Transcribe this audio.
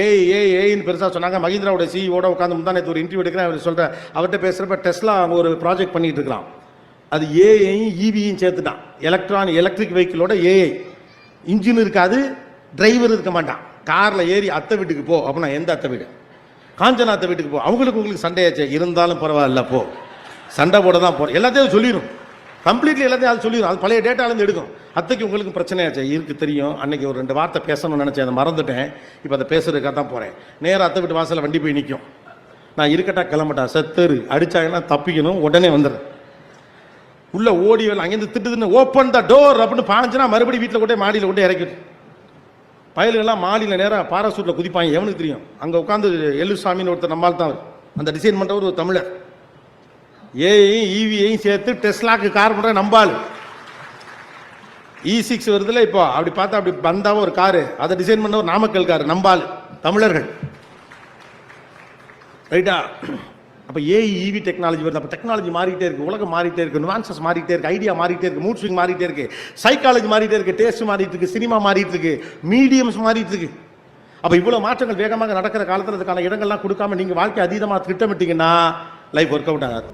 ஏன்னு பெருசாக சொன்னாங்க. மஹிந்திராவோட சிஇஓட உட்காந்து முந்தானத்து ஒரு இன்டர்வியூ எடுக்கிறேன். அவர் சொல்கிறேன், அவர்கிட்ட பேசுகிறப்ப டெஸ்லா ஒரு ப்ராஜெக்ட் பண்ணிட்டு இருக்கலாம். அது ஏஐயும் இவியும் சேர்த்துட்டான். எலக்ட்ரிக் வெஹிக்கிளோட ஏஐ. இன்ஜின் இருக்காது, டிரைவர் இருக்க மாட்டான். காரில் ஏறி அத்தை வீட்டுக்கு போ அப்படின்னா, எந்த அத்தை வீடு? காஞ்சனா அத்தை வீட்டுக்கு போ. உங்களுக்கு சண்டையாச்சே, இருந்தாலும் பரவாயில்ல, போ, சண்டை போட தான் போகிறோம். எல்லாத்தையும் சொல்லிடும், கம்ப்ளீட்லி எல்லாத்தையும் அது சொல்லிடும். அது பழைய டேட்டாலேருந்து எடுக்கும். அத்தைக்கு உங்களுக்கு பிரச்சனையாச்சு, இருக்கு தெரியும். அன்னைக்கு ஒரு 2 வார்த்தை பேசணும்னு நினச்சேன், அதை மறந்துட்டேன். இப்போ அதை பேசுறதுக்காக தான் போகிறேன். நேராக அத்தை வீட்டு வாசலில் வண்டி போய் நிற்கும். நான் இருக்கட்டா கிளம்பட்டா, செத்தரு அடித்தாங்கன்னா தப்பிக்கணும், உடனே வந்துடுறேன். உள்ள ஓடி வரல, அங்கேருந்து திட்டுதுன்னு ஓப்பன் த டோர் அப்படின்னு பாஞ்சுனா மறுபடியும் வீட்டில் கொண்டே மாடியில் கொண்டே இறக்கிடும். பயலுகள்லாம் மாடியில் நேராக பாராசூட்டில் குதிப்பாங்க. எவனுக்கு தெரியும்? அங்கே உட்காந்து எல்லுசாமின்னு ஒருத்தர் நம்மால் தான் அந்த டிசைன் பண்ணுறவர் ஒரு தமிழர். ஏஐயும் இவியையும் சேர்த்து டெஸ்லாக்கு கார் பண்ணுற நம்பால். E6 வருதுல இப்போ, அப்படி பார்த்தா அப்படி வந்தாவும் ஒரு காரு, அதை டிசைன் பண்ண ஒரு நாமக்கல் காரு, நம்பால், தமிழர்கள். ரைட்டா? அப்போ ஏஐ இவி டெக்னாலஜி வருது. அப்போ டெக்னாலஜி மாறிட்டே இருக்கு, உலகம் மாறிட்டே இருக்கு, நுவான்சஸ் மாறிட்டே இருக்கு, ஐடியா மாறிட்டே இருக்கு, மூட் ஸ்விங் மாறிட்டே இருக்கு, சைக்காலஜி மாறிட்டே இருக்கு, டேஸ்ட் மாறிட்டு இருக்கு, சினிமா மாறிட்டு இருக்கு, மீடியம்ஸ் மாறிட்டு இருக்கு. அப்போ இவ்வளோ மாற்றங்கள் வேகமாக நடக்கிற காலத்தில் அதுக்கான இடங்கள்லாம் கொடுக்காம நீங்கள் வாழ்க்கை அதீதமாக திட்டமிட்டீங்கன்னா லைஃப் ஒர்க் அவுட் ஆகாது.